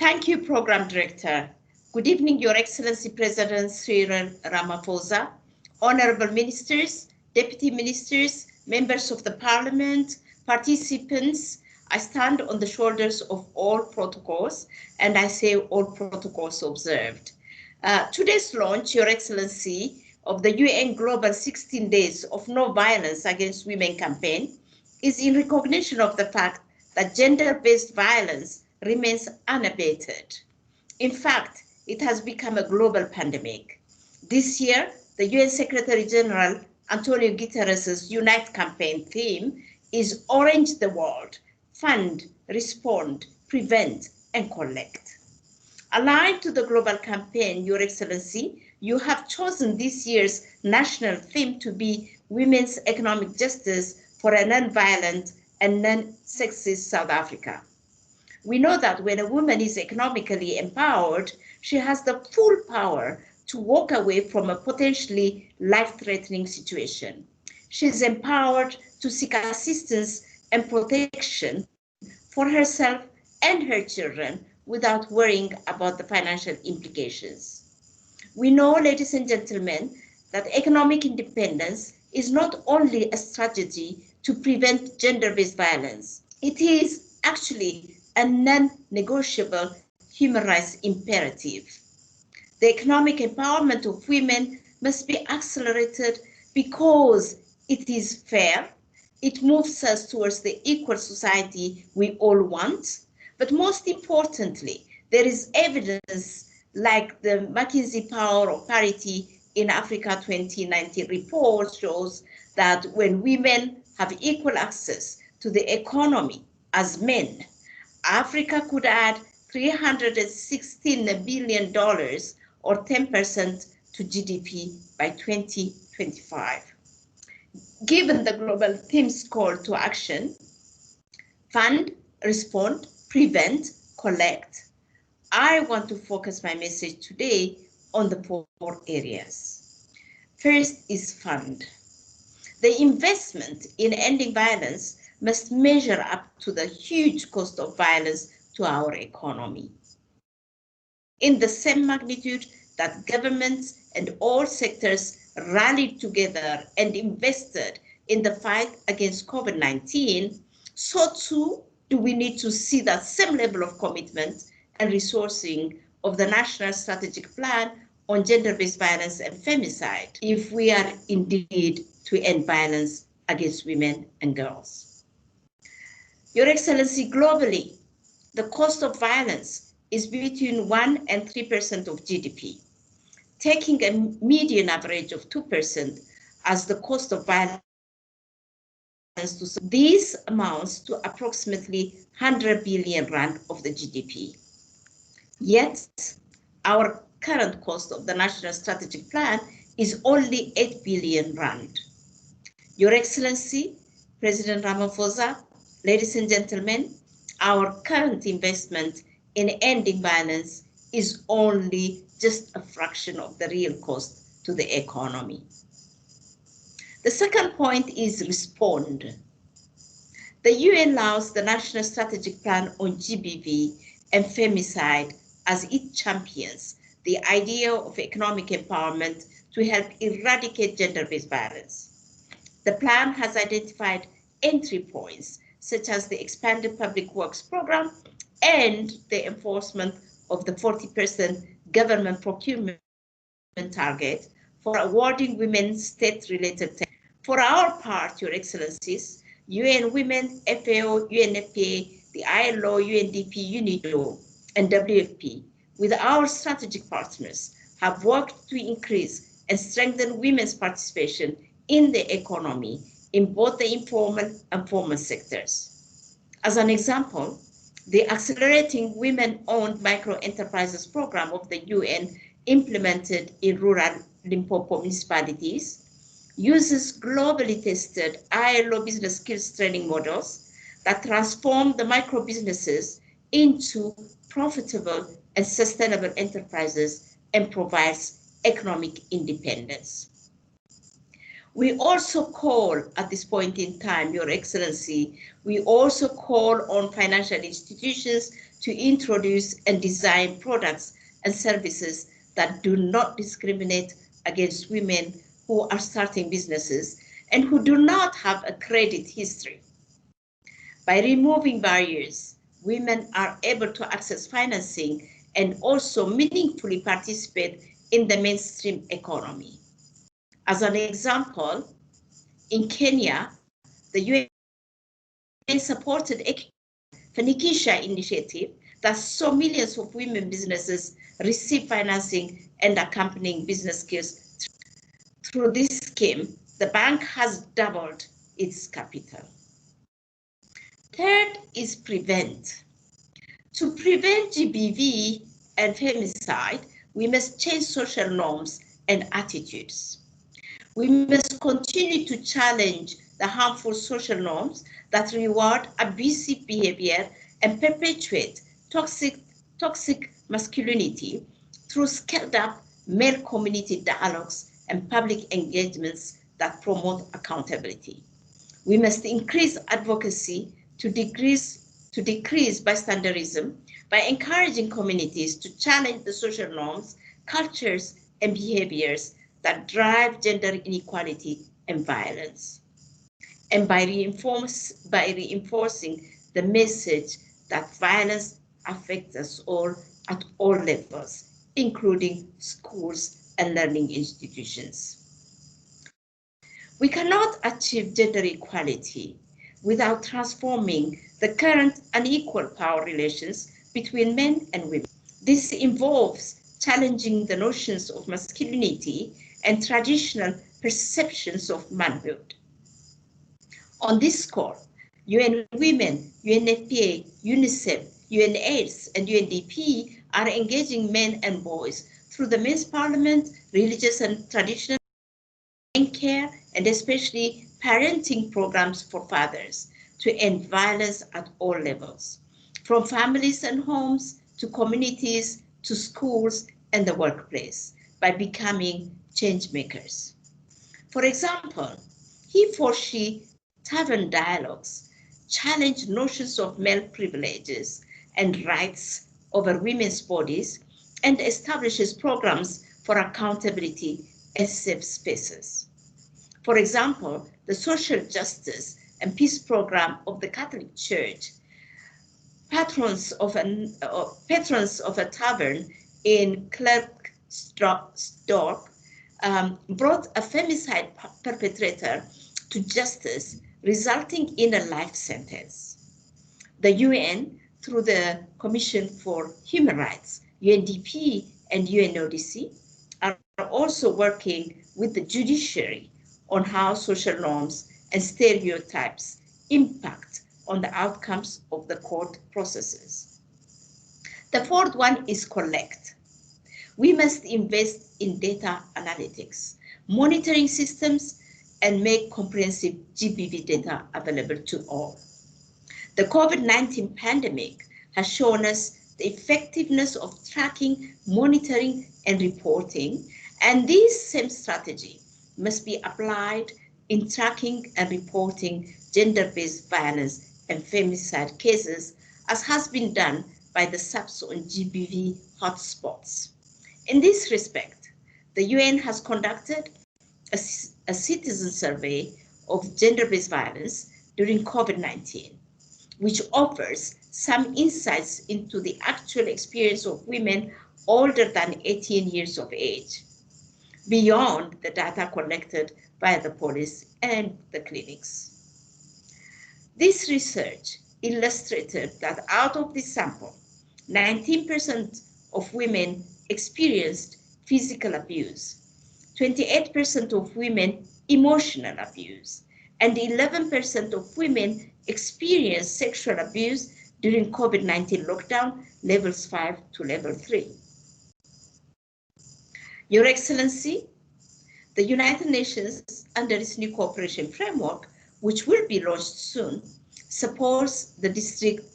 Thank you, Program Director. Good evening, Your Excellency President Cyril Ramaphosa, Honorable Ministers, Deputy Ministers, Members of the Parliament, participants. I stand on the shoulders of all protocols, and I say all protocols observed. Today's launch, Your Excellency, of the UN Global 16 Days of No Violence Against Women campaign is in recognition of the fact that gender-based violence remains unabated. In fact, it has become a global pandemic. This year, the UN Secretary General Antonio Guterres' Unite campaign theme is Orange the World, Fund, Respond, Prevent, and Collect. Aligned to the global campaign, Your Excellency, you have chosen this year's national theme to be Women's Economic Justice for a Non-Violent and Non-Sexist South Africa. We know that when a woman is economically empowered, she has the full power to walk away from a potentially life-threatening situation. She is empowered to seek assistance and protection for herself and her children without worrying about the financial implications. We know, ladies and gentlemen, that economic independence is not only a strategy to prevent gender-based violence, it is actually a non-negotiable human rights imperative. The economic empowerment of women must be accelerated because it is fair, it moves us towards the equal society we all want, but most importantly, there is evidence like the McKinsey Power of Parity in Africa 2019 report shows that when women have equal access to the economy as men, Africa could add $316 billion or 10% to GDP by 2025. Given the global theme's call to action, fund, respond, prevent, collect, I want to focus my message today on the four areas. First is fund. The investment in ending violence must measure up to the huge cost of violence to our economy. In the same magnitude that governments and all sectors rallied together and invested in the fight against COVID-19, so too do we need to see that same level of commitment and resourcing of the National Strategic Plan on Gender-Based Violence and Femicide if we are indeed to end violence against women and girls. Your Excellency, globally, the cost of violence is between 1% and 3% of GDP. Taking a median average of 2% as the cost of violence, this amounts to approximately 100 billion rand of the GDP. Yet, our current cost of the National Strategic Plan is only 8 billion rand. Your Excellency, President Ramaphosa, ladies and gentlemen, our current investment in ending violence is only just a fraction of the real cost to the economy. The second point is respond. The UN allows the National Strategic Plan on GBV and Femicide as it champions the idea of economic empowerment to help eradicate gender-based violence. The plan has identified entry points such as the expanded public works program and the enforcement of the 40% government procurement target for awarding women state-related tax. For our part, Your Excellencies, UN Women, FAO, UNFPA, the ILO, UNDP, UNIDO, and WFP, with our strategic partners, have worked to increase and strengthen women's participation in the economy in both the informal and formal sectors. As an example, the Accelerating Women-Owned Micro-Enterprises Program of the UN, implemented in rural Limpopo municipalities, uses globally tested ILO business skills training models that transform the micro-businesses into profitable and sustainable enterprises and provides economic independence. We also call at this point in time, Your Excellency, we also call on financial institutions to introduce and design products and services that do not discriminate against women who are starting businesses and who do not have a credit history. By removing barriers, women are able to access financing and also meaningfully participate in the mainstream economy. As an example, in Kenya, the UN supported Fanikisha initiative that saw millions of women businesses receive financing and accompanying business skills. Through this scheme, the bank has doubled its capital. Third is prevent. To prevent GBV and femicide, we must change social norms and attitudes. We must continue to challenge the harmful social norms that reward abusive behavior and perpetuate toxic masculinity through scaled-up male community dialogues and public engagements that promote accountability. We must increase advocacy to decrease bystanderism by encouraging communities to challenge the social norms, cultures, and behaviors that drive gender inequality and violence, and by reinforcing the message that violence affects us all at all levels, including schools and learning institutions. We cannot achieve gender equality without transforming the current unequal power relations between men and women. This involves challenging the notions of masculinity and traditional perceptions of manhood. On this score, UN Women, UNFPA, UNICEF, UNAIDS, and UNDP are engaging men and boys through the men's parliament, religious and traditional care, and especially parenting programs for fathers to end violence at all levels, from families and homes to communities to schools and the workplace, by becoming change makers. For example, he for she tavern dialogues challenge notions of male privileges and rights over women's bodies and establishes programs for accountability and safe spaces. For example, the Social Justice and Peace Program of the Catholic Church, patrons of a tavern in Klerksdorp brought a femicide perpetrator to justice, resulting in a life sentence. The UN, through the Commission for Human Rights, UNDP and UNODC, are also working with the judiciary on how social norms and stereotypes impact on the outcomes of the court processes. The fourth one is collect. We must invest in data analytics, monitoring systems, and make comprehensive GBV data available to all. The COVID-19 pandemic has shown us the effectiveness of tracking, monitoring, and reporting, and this same strategy must be applied in tracking and reporting gender-based violence and femicide cases, as has been done by the SAPS on GBV hotspots. In this respect, the UN has conducted a citizen survey of gender-based violence during COVID-19, which offers some insights into the actual experience of women older than 18 years of age, beyond the data collected by the police and the clinics. This research illustrated that out of this sample, 19% of women experienced physical abuse, 28% of women emotional abuse, and 11% of women experienced sexual abuse during COVID-19 lockdown, levels 5 to level 3. Your Excellency, the United Nations, under its new cooperation framework, which will be launched soon, supports the district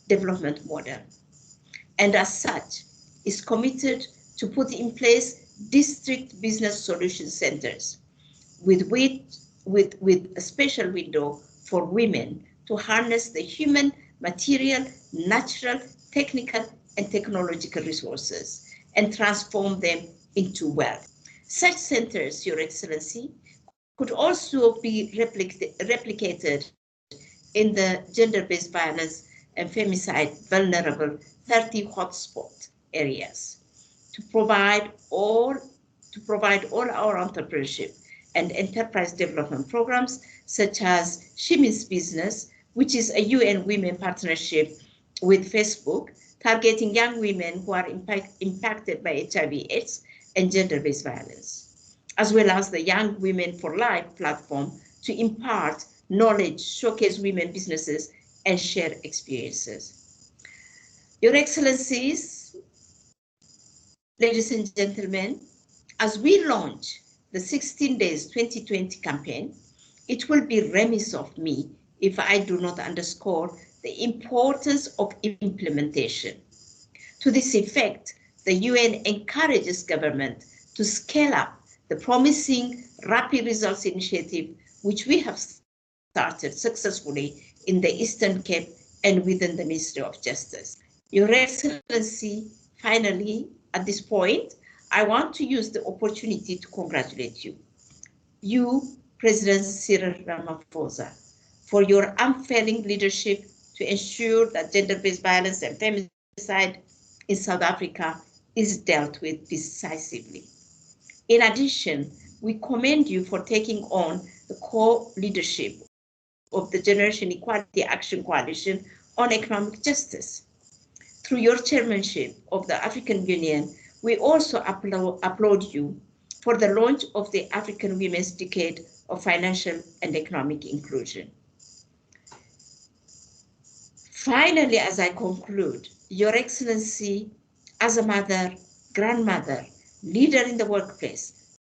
development model, and as such, is committed to put in place district business solution centers with a special window for women to harness the human, material, natural, technical and technological resources and transform them into wealth. Such centers, Your Excellency, could also be replicated in the gender-based violence and femicide vulnerable 30 hotspot areas to provide all our entrepreneurship and enterprise development programs, such as She Means Business, which is a UN Women partnership with Facebook, targeting young women who are impacted by HIV/AIDS and gender-based violence, as well as the Young Women for Life platform to impart knowledge, showcase women businesses, and share experiences. Your Excellencies, ladies and gentlemen, as we launch the 16 Days 2020 campaign, it will be remiss of me if I do not underscore the importance of implementation. To this effect, the UN encourages government to scale up the promising Rapid Results Initiative, which we have started successfully in the Eastern Cape and within the Ministry of Justice. Your Excellency, finally, at this point, I want to use the opportunity to congratulate you, President Cyril Ramaphosa, for your unfailing leadership to ensure that gender-based violence and femicide in South Africa is dealt with decisively. In addition, we commend you for taking on the co-leadership of the Generation Equality Action Coalition on Economic Justice. Through your chairmanship of the African Union, we also applaud you for the launch of the African Women's Decade of Financial and Economic Inclusion. Finally, as I conclude, Your Excellency, as a mother, grandmother, leader in the workplace,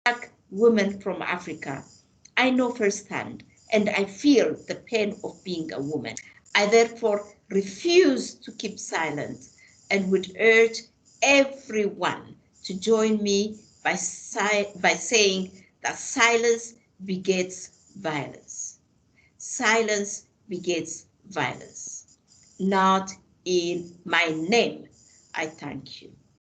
Black woman from Africa, I know firsthand and I feel the pain of being a woman. I therefore refuse to keep silent and would urge everyone to join me by saying that silence begets violence. Silence begets violence. Not in my name. I thank you.